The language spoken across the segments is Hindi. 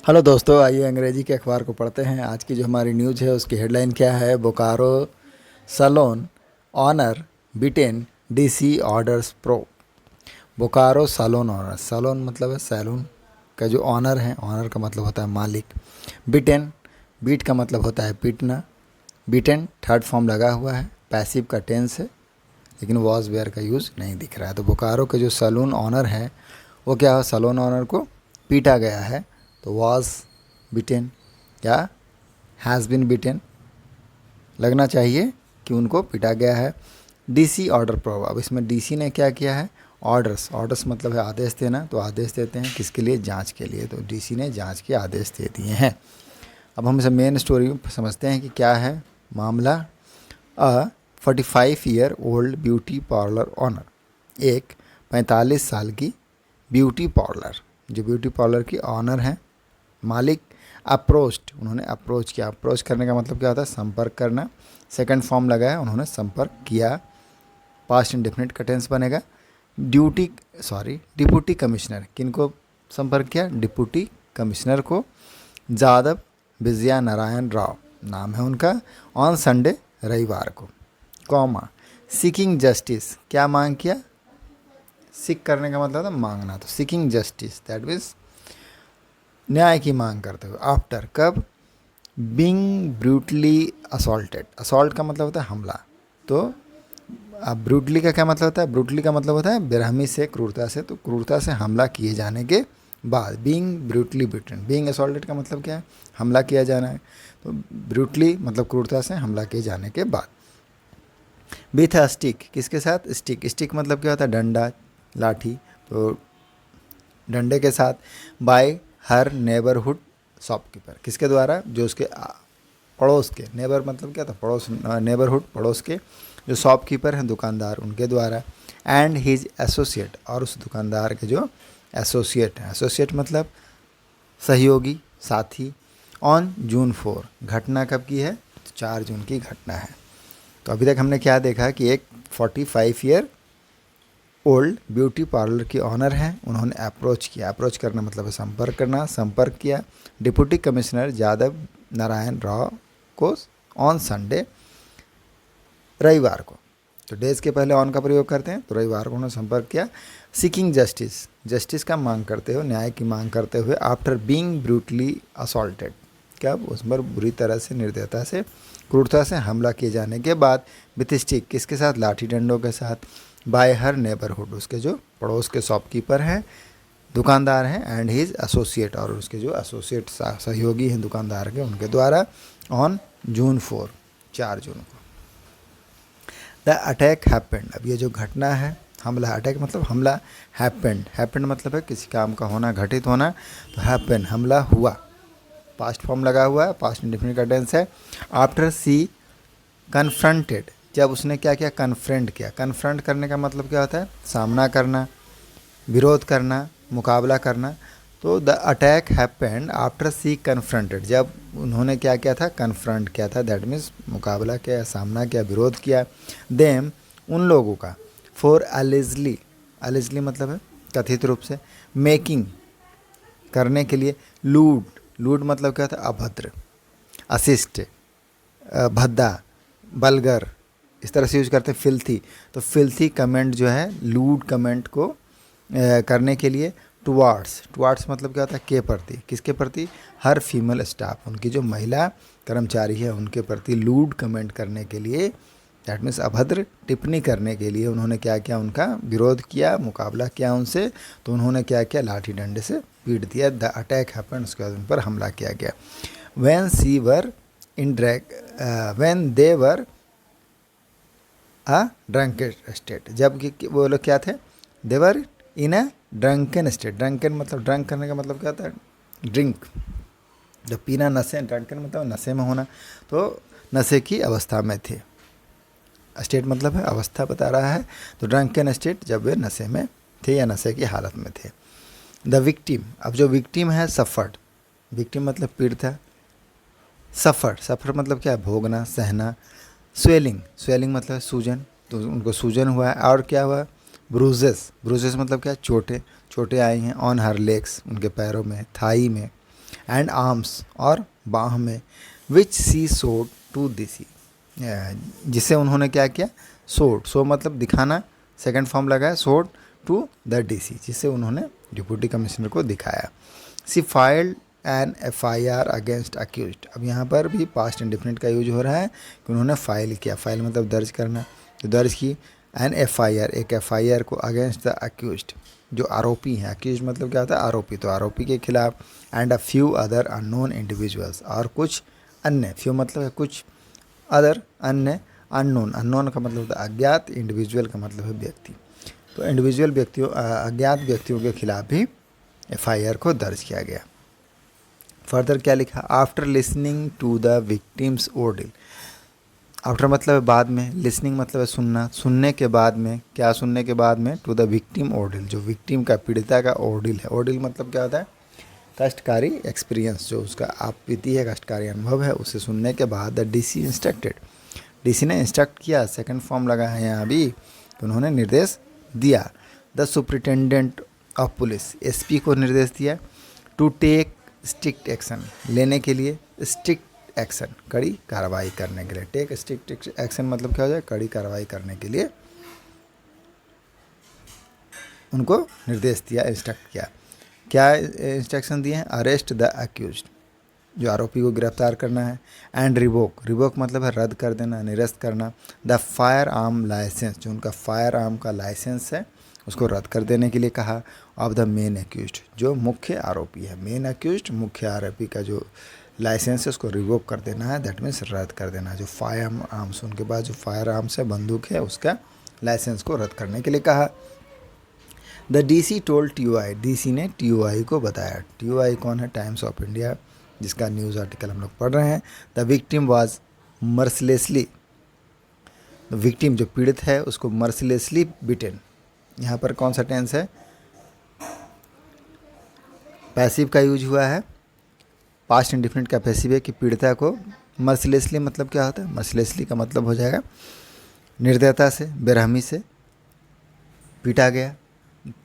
हेलो दोस्तों, आइए अंग्रेजी के अखबार को पढ़ते हैं। आज की जो हमारी न्यूज़ है उसकी हेडलाइन क्या है? Bokaro salon owner beaten DC orders probe. Bokaro salon owner, salon मतलब है सैलून का जो ऑनर है, ऑनर का मतलब होता है मालिक। बिटेन, बीट का मतलब होता है पीटना। बिटेन थर्ड फॉर्म लगा हुआ है, पैसिव का टेंस है, लेकिन वॉज वेयर का यूज़ नहीं दिख रहा है। तो बोकारो के जो सैलून ऑनर है वो क्या है? सैलून ऑनर को पीटा गया है, तो वॉज बिटेन या हैज़ बिन बिटेन लगना चाहिए कि उनको पीटा गया है। डीसी ऑर्डर प्रो, अब इसमें डीसी ने क्या किया है? ऑर्डर्स, ऑर्डर्स मतलब है आदेश देना, तो आदेश देते हैं किसके लिए? जांच के लिए। तो डीसी ने जांच के आदेश दे दिए हैं। अब हम इसे मेन स्टोरी समझते हैं कि क्या है मामला। A 45 year old beauty parlour owner, एक 45 साल की ब्यूटी पार्लर, जो ब्यूटी पार्लर की ऑनर हैं, मालिक, अप्रोच्ड, उन्होंने अप्रोच किया। अप्रोच करने का मतलब क्या होता है? संपर्क करना। सेकंड फॉर्म लगा है, उन्होंने संपर्क किया, पास्ट इंडेफिनिट का टेंस बनेगा। डिप्टी कमिश्नर, किनको संपर्क किया? डिप्टी कमिश्नर को। जादव विजया नारायण राव नाम है उनका, ऑन संडे, रविवार को, कॉमा, सीकिंग जस्टिस, क्या मांग किया? सीक करने का मतलब था मांगना, तो सीकिंग जस्टिस दैट मीन्स न्याय की मांग करते हुए। आफ्टर, कब? बीइंग ब्रूटली असॉल्टेड, असॉल्ट का मतलब होता है हमला, तो अब ब्रूटली का क्या मतलब होता है? ब्रूटली का मतलब होता है बेरहमी से, क्रूरता से, तो क्रूरता से हमला किए जाने के बाद। बीइंग ब्रूटली बिटन, बीइंग असॉल्टेड का मतलब क्या है? हमला किया जाना है, तो ब्रूटली मतलब क्रूरता से हमला किए जाने के बाद। विथ अ स्टिक, किसके साथ? स्टिक, स्टिक मतलब क्या होता है? डंडा, लाठी, तो डंडे के साथ। बाय हर नेबरहुड शॉपकीपर, किसके द्वारा? जो उसके पड़ोस के, नेबर मतलब क्या था? पड़ोस, नेबरहुड पड़ोस के जो शॉपकीपर हैं, दुकानदार, उनके द्वारा। एंड हिज एसोसिएट, और उस दुकानदार के जो एसोसिएट हैं, एसोसिएट मतलब सहयोगी, साथी। ऑन जून 4, घटना कब की है? तो 4 जून की घटना है। तो अभी तक हमने क्या देखा कि एक 45 ईयर ओल्ड ब्यूटी पार्लर की ऑनर हैं, उन्होंने अप्रोच किया। अप्रोच करना मतलब है संपर्क करना, संपर्क किया डिप्टी कमिश्नर जादव नारायण राव को ऑन संडे, रविवार को। तो डेज के पहले ऑन का प्रयोग करते हैं, तो रविवार को उन्होंने संपर्क किया। सीकिंग जस्टिस, जस्टिस का मांग करते हुए, न्याय की मांग करते हुए। आफ्टर बीइंग ब्रूटली असॉल्टेड, क्या उस पर बुरी तरह से, निर्दयता से, क्रूरता से हमला किए जाने के बाद। विथ स्टिक, किसके साथ? लाठी डंडों के साथ। बाय हर नेबरहुड, उसके जो पड़ोस के शॉपकीपर हैं, दुकानदार हैं। एंड हिज एसोसिएट, और उसके जो एसोसिएट सहयोगी हैं दुकानदार के, उनके द्वारा। ऑन जून 4, 4 जून को। द अटैक हैपेंड, अब ये जो घटना है, हमला, अटैक मतलब हमला, हैपेंड, हैपेंड मतलब है किसी काम का होना, घटित होना, तो हैपेन हमला हुआ, पास्ट फॉर्म लगा हुआ है, पास्ट इंडेफिनिट का टेंस है। आफ्टर सी कन्फ्रंटेड, जब उसने क्या किया? कन्फ्रंट किया। कन्फ्रंट करने का मतलब क्या होता है? सामना करना, विरोध करना, मुकाबला करना। तो the attack happened after she confronted, जब उन्होंने क्या किया था? कन्फ्रंट किया था, दैट मीन्स मुकाबला किया, सामना किया, विरोध किया। देम, उन लोगों का। फॉर अलिजली, अलिजली मतलब है कथित रूप से, मेकिंग करने के लिए। लूड, लूड मतलब क्या था? अभद्र, अशिष्ट, भद्दा, बलगर, इस तरह से यूज करते हैं। फिल्थी, तो फिल्थी कमेंट जो है, लूड कमेंट को करने के लिए। टुवार्ड्स, टुवार्ड्स मतलब क्या होता है? के प्रति, किसके प्रति? हर फीमेल स्टाफ, उनकी जो महिला कर्मचारी है उनके प्रति लूड कमेंट करने के लिए, दैट मीन्स अभद्र टिप्पणी करने के लिए उन्होंने क्या किया? उनका विरोध किया, मुकाबला किया उनसे। तो उन्होंने क्या किया? लाठी डंडे से पीट दिया। द अटैक हैपेंड, उसके बाद उन पर हमला किया गया। When she were in when they were a drunken state, जबकि वो लोग क्या थे? They were in a drunken state, drunken मतलब ड्रंक करने का मतलब क्या होता है? ड्रिंक, जब पीना, नशे, ड्रंकन मतलब नशे में होना, तो नशे की अवस्था में थे। स्टेट मतलब है अवस्था बता रहा है, तो ड्रंकन स्टेट जब वे नशे में थे या नशे की हालत में थे। द विक्टिम, अब जो विक्टिम है सफर्ड, विक्टिम मतलब पीड़ित है। सफ़र, सफ़र मतलब क्या है? भोगना, सहना। स्वेलिंग, स्वेलिंग मतलब सूजन, तो उनको सूजन हुआ है। और क्या हुआ? ब्रूजेस, ब्रूजेस मतलब क्या? चोटें, चोटें आई हैं। ऑन हर लेग्स, उनके पैरों में, थाई में। एंड आर्म्स और बाह में, विच सी सोड टू डीसी, जिसे उन्होंने क्या किया, सोड, सो मतलब दिखाना, सेकंड फॉर्म लगाया, सोड टू द डीसी, जिसे उन्होंने डिप्टी कमिश्नर को दिखाया। She filed an FIR against accused, अब यहाँ पर भी पास्ट इंडेफिनिट का यूज हो रहा है कि उन्होंने फाइल किया, फाइल मतलब दर्ज करना, तो दर्ज की एन एफआईआर, एक एफआईआर को अगेंस्ट द अक्यूज्ड, जो आरोपी हैं, अक्यूज्ड मतलब क्या होता है, आरोपी, तो आरोपी के खिलाफ, and a few other unknown individuals, और कुछ अन्य, फ्यू मतलब है कुछ, अदर अन्य, अननोन, अननोन का मतलब होता है अज्ञात, इंडिविजुअल का मतलब है व्यक्ति, तो इंडिविजुअल व्यक्तियों, अज्ञात व्यक्तियों के खिलाफ भी एफआईआर को दर्ज किया गया। फर्दर क्या लिखा, after listening to the victim's ordeal, after मतलब है बाद में, लिसनिंग मतलब है सुनना, सुनने के बाद में, क्या सुनने के बाद में, टू द विक्टिम ओर्डिल, जो विक्टिम का, पीड़िता का ओर्डिल है, ओर्डिल मतलब क्या होता है, कष्टकारी एक्सपीरियंस, जो उसका आप बीती है कष्टकारी अनुभव है, उसे सुनने के बाद द डीसी इंस्ट्रक्टेड, डीसी ने इंस्ट्रक्ट किया, सेकंड फॉर्म लगा है यहाँ भी, तो उन्होंने निर्देश दिया, the superintendent of police, SP को निर्देश दिया, टू टेक स्ट्रिक्ट एक्शन, लेने के लिए, स्ट्रिक्ट एक्शन, कड़ी कार्रवाई करने के लिए, टेक स्ट्रिक्ट एक्शन मतलब क्या हो जाए, कड़ी कार्रवाई करने के लिए उनको निर्देश दिया, इंस्ट्रक्ट किया। क्या इंस्ट्रक्शन दिए हैं, अरेस्ट द अक्यूज्ड, जो आरोपी को गिरफ्तार करना है, एंड रिवोक, रिवोक मतलब है रद्द कर देना, निरस्त करना, द फायर आर्म लाइसेंस, जो उनका फायर आर्म का लाइसेंस है उसको रद्द कर देने के लिए कहा, ऑफ द मेन अक्यूज्ड, जो मुख्य आरोपी है, मेन अक्यूज्ड मुख्य आरोपी का जो लाइसेंस है उसको रिवोक कर देना है, दैट मीन्स रद्द कर देना, जो फायर आर्म्स, उनके पास जो फायर आर्म्स है, बंदूक है, उसका लाइसेंस को रद्द करने के लिए कहा। The DC told TOI, DC ने टीओआई को बताया, टीओआई कौन है, टाइम्स ऑफ इंडिया, जिसका न्यूज़ आर्टिकल हम लोग पढ़ रहे हैं। द विक्टिम वाज मर्सिलेसली, विक्टिम जो पीड़ित है उसको मर्सिलेसली बिटेन, यहाँ पर कौन सा टेंस है, पैसिव का यूज हुआ है, पास्ट इंडिफिनिट का पैसिव है कि पीड़िता को मर्सिलेसली मतलब क्या होता है, मर्सिलेसली का मतलब हो जाएगा निर्दयता से, बेरहमी से पीटा गया,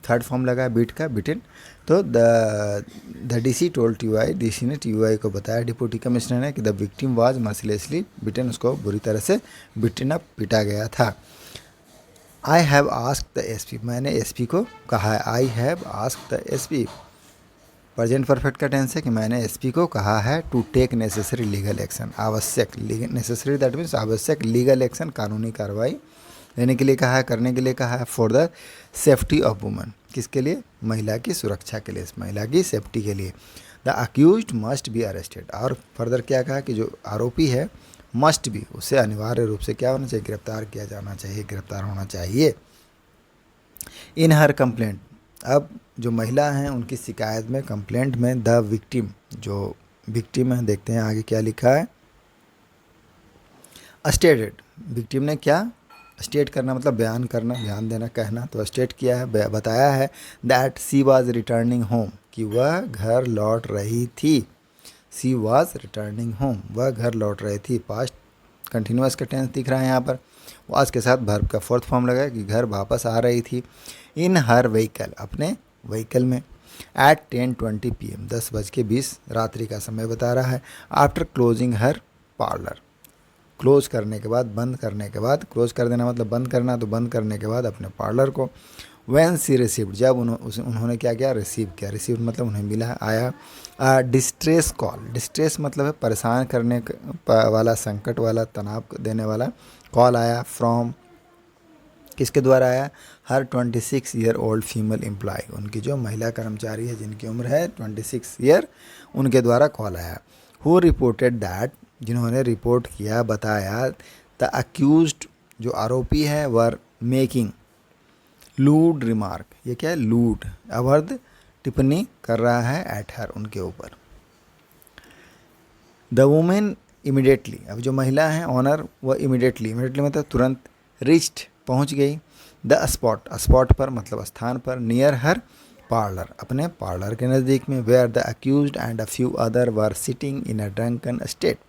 थर्ड फॉर्म लगा बीट का, बिटेन, तो the DC told TOI, DC ने टीओआई को बताया, डिप्टी कमिश्नर ने, कि the victim was mercilessly beaten, उसको बुरी तरह से बिटेन अप, पीटा गया था। I have asked the SP, मैंने एसपी को कहा है, I have asked the SP, present perfect का टेंस है कि मैंने एसपी को कहा है, to take necessary legal action, आवश्यक, नेसेसरी दैट मीन्स आवश्यक, लीगल एक्शन कानूनी कार्रवाई लेने के लिए कहा है, करने के लिए कहा है, for the safety of woman, किसके लिए, महिला की सुरक्षा के लिए, महिला की सेफ्टी के लिए। The accused must be arrested, और फर्दर क्या कहा कि जो आरोपी है मस्ट बी, उसे अनिवार्य रूप से क्या होना चाहिए, गिरफ्तार किया जाना चाहिए, गिरफ्तार होना चाहिए। इन हर कंप्लेंट, अब जो महिला हैं उनकी शिकायत में, कंप्लेंट में, द विक्टिम, जो विक्टिम है, देखते हैं आगे क्या लिखा है, स्टेटेड, विक्टिम ने क्या, स्टेट करना मतलब बयान करना, बयान देना, कहना, तो स्टेट किया है, बताया है, that she was returning home, कि वह घर लौट रही थी, सी वाज रिटर्निंग होम, वह घर लौट रही थी, पास्ट कंटिन्यूअस का टेंस दिख रहा है यहाँ पर, वाज के साथ वर्ब का फोर्थ फॉर्म लगा कि घर वापस आ रही थी, इन हर व्हीकल, अपने व्हीकल में, एट 10:20 PM, 10:20 रात्रि का समय बता रहा है, आफ्टर क्लोजिंग हर पार्लर, क्लोज करने के बाद, बंद करने के बाद, क्लोज कर देना मतलब बंद करना, तो बंद करने के बाद अपने पार्लर को, व्हेन सी रिसीव्ड, जब उन्होंने क्या किया, रिसीव किया, रिसीव मतलब उन्हें मिला, आया, डिस्ट्रेस कॉल, डिस्ट्रेस मतलब है परेशान करने वाला, संकट वाला, तनाव देने वाला कॉल आया, फ्रॉम, किसके द्वारा आया, हर 26 ईयर ओल्ड फीमेल एम्प्लॉय, उनकी जो महिला कर्मचारी है जिनकी उम्र है 26 ईयर, उनके द्वारा कॉल आया, हु रिपोर्टेड दैट, जिन्होंने रिपोर्ट किया, बताया, द अक्यूज्ड, जो आरोपी है, वर मेकिंग लूड रिमार्क, ये क्या है, लूड, अवैध टिप्पणी कर रहा है, एट हर, उनके ऊपर। द वुमेन इमिडिएटली, अब जो महिला है ऑनर, वह इमिडिएटली, इमिडिएटली मतलब तुरंत, रिच्ड पहुंच गई, द स्पॉट, स्पॉट पर मतलब स्थान पर, नियर हर पार्लर, अपने पार्लर के नज़दीक में, where the accused and a few other were sitting in a drunken state,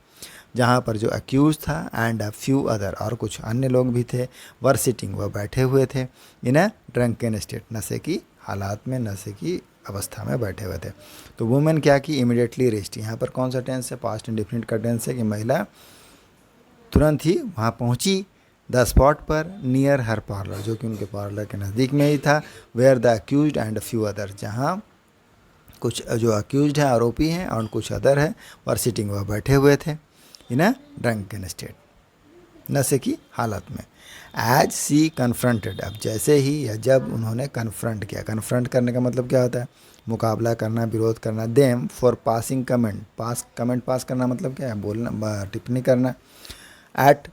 जहाँ पर जो अक्यूज था, एंड अ फ्यू अदर, और कुछ अन्य लोग भी थे, वर सिटिंग, वह बैठे हुए थे, इन अ ड्रंकन स्टेट, नशे की हालात में, नशे की अवस्था में बैठे हुए थे। तो वुमेन क्या की, इमिडिएटली रेस्ट। यहाँ पर कौन सा टेंस है, पास्ट इंडेफिनिट का टेंस है कि महिला तुरंत ही वहाँ पहुँची द स्पॉट पर नियर हर पार्लर, जो कि उनके पार्लर के नज़दीक में ही था, where the accused and few other, जहाँ कुछ जो अक्यूज्ड है, आरोपी हैं, और कुछ अदर है, और सिटिंग वह बैठे हुए थे इन अ ड्रंकन स्टेट, नशे की हालत में। एज सी कन्फ्रंटेड, अब जैसे ही या जब उन्होंने कन्फ्रंट किया, कन्फ्रंट करने का मतलब क्या होता है, मुकाबला करना, विरोध करना। Them for passing comment, comment pass करना मतलब क्या है, बोलना, टिप्पणी करना। एट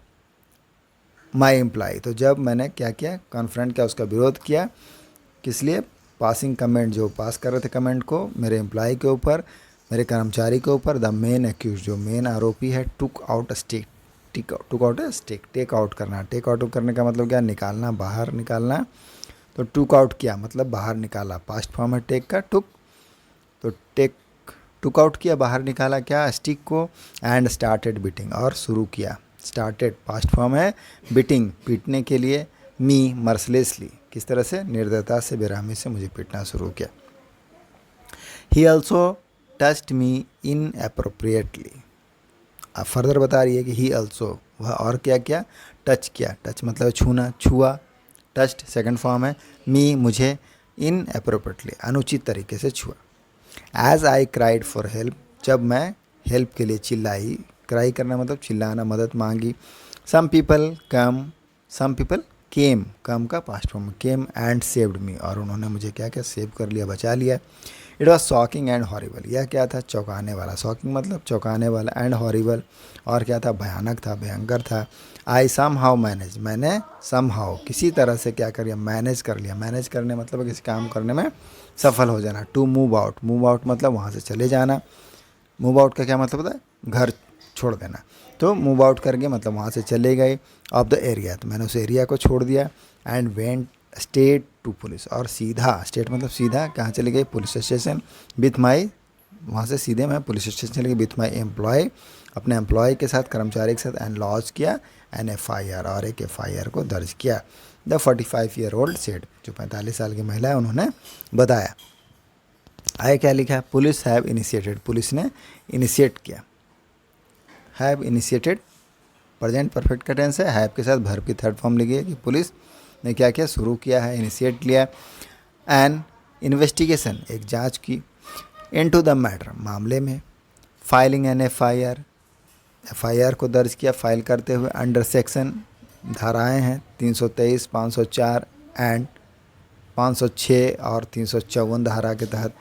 माई एम्प्लॉय, तो जब मैंने क्या किया, कन्फ्रंट किया, उसका विरोध किया, किस लिए, पासिंग कमेंट, जो पास कर रहे थे कमेंट को मेरे एम्प्लॉय के ऊपर, मेरे कर्मचारी के ऊपर। द मेन एक्यूज, जो मेन आरोपी है, took out stake, took out stake, take out करना। टेक आउट करने का मतलब क्या, निकालना, बाहर निकालना। तो टुक आउट किया मतलब बाहर निकाला, पास्ट फॉर्म है टेक का, टुक। तो टुक आउट किया, बाहर निकाला क्या, स्टिक को। एंड स्टार्टेड बीटिंग, और शुरू किया। स्टार्टेड पास्ट फॉर्म है, बीटिंग, पीटने के लिए। मी मर्सलेसली, किस तरह से, निर्दयता से, बेरहमी से मुझे पीटना शुरू किया। He also touched me in appropriately, अब फर्दर बता रही है कि ही ऑल्सो, वह और क्या किया, टच किया। टच मतलब छूना, छुआ, टच्ड सेकंड फॉर्म है। मी मुझे, इन अप्रोप्रिएटली अनुचित तरीके से छुआ। As I cried for help, जब मैं हेल्प के लिए चिल्लाई, क्राई करना मतलब चिल्लाना, मदद मांगी। सम पीपल केम, कम का past form came, and saved me, और उन्होंने मुझे क्या क्या, सेव कर लिया, बचा लिया। It was shocking and horrible, यह क्या था, चौंकाने वाला। शॉकिंग मतलब चौंकाने वाला, एंड हॉरिबल, और क्या था, भयानक था, भयंकर था। आई सम हाउ मैनेज, मैंने सम हाउ किसी तरह से क्या कर लिया, मैनेज कर लिया। मैनेज करने मतलब किसी काम करने में सफल हो जाना। To move out, move out मतलब वहाँ से चले जाना। मूव आउट का क्या मतलब होता है, घर छोड़ देना। तो मूव आउट करके मतलब वहाँ से चले गए। ऑफ द एरिया, तो मैंने उस एरिया को छोड़ दिया। And went straight to police, और सीधा, स्टेट मतलब सीधा, कहाँ चले गए, पुलिस स्टेशन। विथ माई, वहाँ से सीधे मैं पुलिस स्टेशन चले गए। विथ माई एम्प्लॉय, अपने एम्प्लॉय के साथ, कर्मचारी के साथ। एंड लॉन्च किया एन FIR, और एक FIR को दर्ज किया। द 45-year-old सेड, जो 45 साल की महिला है, उन्होंने बताया। आगे क्या लिखा है, पुलिस हैव इनिशिएटेड, पुलिस ने इनिशिएट किया। हैव इनिशिएटेड प्रेजेंट परफेक्ट का टेंस है, हैव के साथ वर्ब की थर्ड फॉर्म लिखी है कि पुलिस ने क्या किया, शुरू किया है, इनिशिएट लिया। एन इन्वेस्टिगेशन, एक जांच की। इनटू द मैटर, मामले में। फाइलिंग एन FIR को दर्ज किया, फाइल करते हुए। अंडर सेक्शन, धाराएं हैं 323, 504 एंड 506 और 354 धारा के तहत।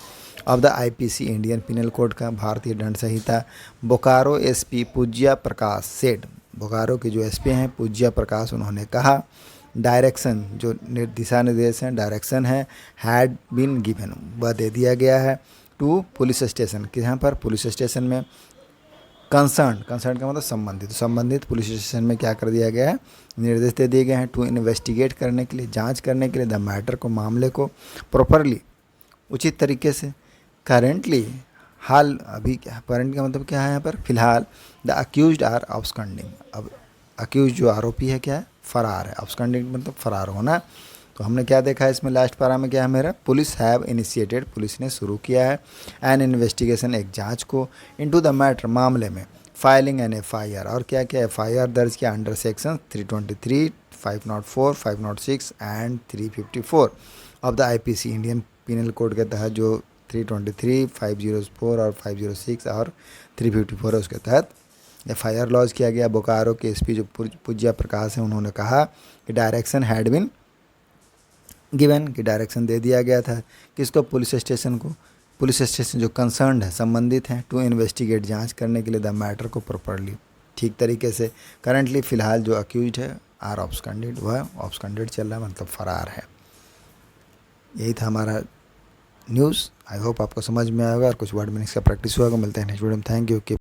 Of the IPC, Indian penal code का, भारतीय दंड संहिता। बोकारो SP पूज्या प्रकाश सेड, बोकारो के जो SP हैं पूज्या प्रकाश, उन्होंने कहा। डायरेक्शन, जो दिशा निर्देश हैं, डायरेक्शन है, हैड बीन गिवन, वह दे दिया गया है। टू पुलिस स्टेशन, कि यहाँ पर पुलिस स्टेशन में। कंसर्न का मतलब संबंधित, संबंधित पुलिस स्टेशन में क्या कर दिया गया है, निर्देश दे दिए गए हैं। टू इन्वेस्टिगेट, करने के लिए, जांच करने के लिए। द मैटर को, मामले को। प्रॉपरली, उचित तरीके से। करेंटली, हाल, अभी क्या, करेंट का मतलब क्या है यहाँ पर, फिलहाल। द अक्यूज्ड आर ऑब्सकॉन्डिंग, अब अक्यूज जो आरोपी है क्या है, फरार है। ऑब्सकॉन्डिंग मतलब फरार होना। तो हमने क्या देखा है इसमें, लास्ट पारा में क्या है मेरा, पुलिस हैव इनिशिएटेड, पुलिस ने शुरू किया है। एन इन्वेस्टिगेशन, एक जांच को। इनटू द मैटर, मामले में। फाइलिंग एन FIR, और क्या क्या FIR दर्ज किया under section 323, 504, 506 and 354 of the IPC, Indian penal code के तहत, जो 323, 504 और 506 और 354 है, उसके तहत FIR लॉन्च किया गया। बोकारो के SP जो पूज्या प्रकाश हैं, उन्होंने कहा कि डायरेक्शन हैड बिन गिवन, कि डायरेक्शन दे दिया गया था, किसको, पुलिस स्टेशन को। पुलिस स्टेशन जो कंसर्न है, संबंधित हैं। टू इन्वेस्टिगेट, जांच करने के लिए। द मैटर को प्रॉपरली, ठीक तरीके से। करंटली, फिलहाल जो अक्यूज्ड है, आर ऑब्सकॉन्डेड, वह ऑब्सकॉन्डेड चल रहा है, मतलब फरार है। यही था हमारा न्यूज़। आई होप आपको समझ में आएगा और कुछ वर्ड मीनिंग्स का प्रैक्टिस हुआ। मिलते हैं नेक्स्ट वीडियो में। Thank you.